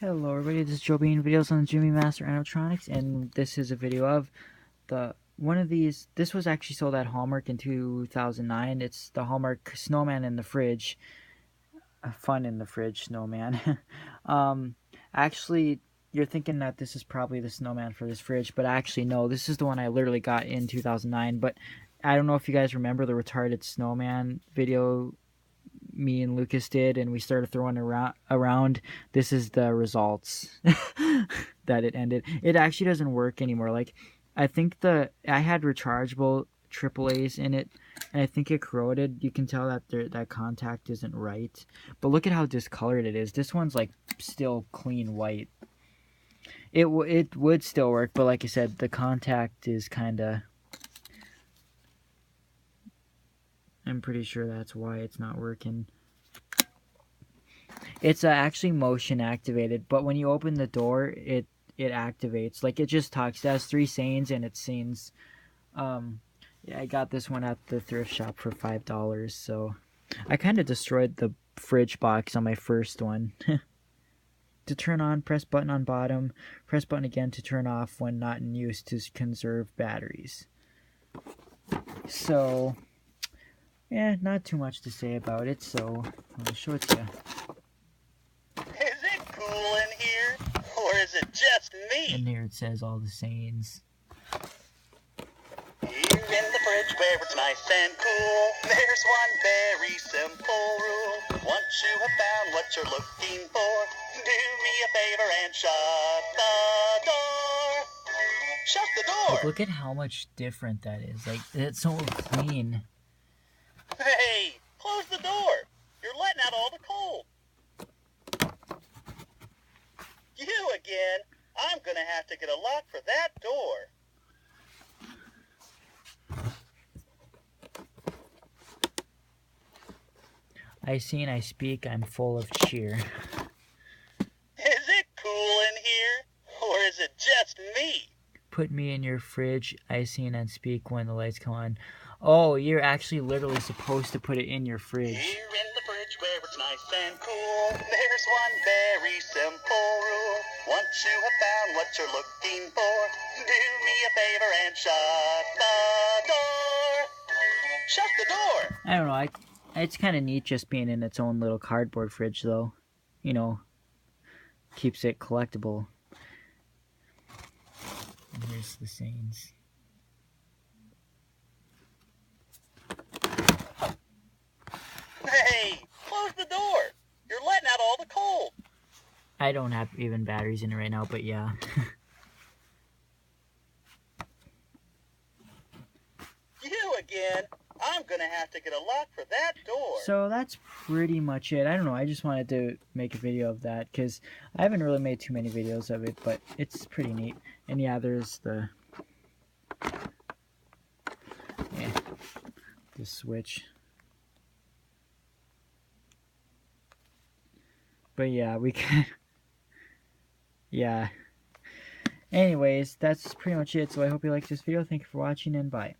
Hello everybody, this is Joe being videos on Jimmy Master Animatronics, and this is a video of one of these. This was actually sold at Hallmark in 2009. It's the Hallmark Snowman in the fridge. Fun in the fridge snowman. Actually, you're thinking that this is probably the snowman for this fridge, but actually no, this is the one I literally got in 2009. But I don't know if you guys remember the retarded snowman video me and Lucas did, and we started throwing around. This is the results that it ended. It actually doesn't work anymore. Like, I think I had rechargeable AAAs in it, and I think it corroded. You can tell that that contact isn't right. But look at how discolored it is. This one's like still clean white. It would still work, but like I said, the contact is kind of. I'm pretty sure that's why it's not working. It's actually motion activated, but when you open the door, it activates. Like, it just talks. It has 3 sayings, and it sings. Yeah, I got this one at the thrift shop for $5. So I kind of destroyed the fridge box on my first one. To turn on, press button on bottom. Press button again to turn off when not in use to conserve batteries. So, yeah, not too much to say about it, so I'll show it to you. Is it cool in here? Or is it just me? And here it says all the sayings. Here in the fridge where it's nice and cool, there's one very simple rule. Once you have found what you're looking for, do me a favor and shut the door. Shut the door! Like, look at how much different that is. Like, it's so clean. Hey, close the door. You're letting out all the cold. You again. I'm gonna have to get a lock for that door. I see and I speak, I'm full of cheer. Is it cool in here? Or is it just me? Put me in your fridge, I see and speak when the lights come on. Oh, you're actually literally supposed to put it in your fridge. Here in the fridge where it's nice and cool, there's one very simple rule. Once you have found what you're looking for, do me a favor and shut the door. Shut the door! I don't know, it's kind of neat just being in its own little cardboard fridge, though. You know, keeps it collectible. And here's the sayings. Hey, close the door. You're letting out all the cold. I don't have even batteries in it right now, but yeah. You again. I'm gonna have to get a lock for that door. So that's pretty much it. I don't know, I just wanted to make a video of that because I haven't really made too many videos of it, but it's pretty neat. And yeah, there's the switch. But yeah, we can. Yeah. Anyways, that's pretty much it. So I hope you liked this video. Thank you for watching, and bye.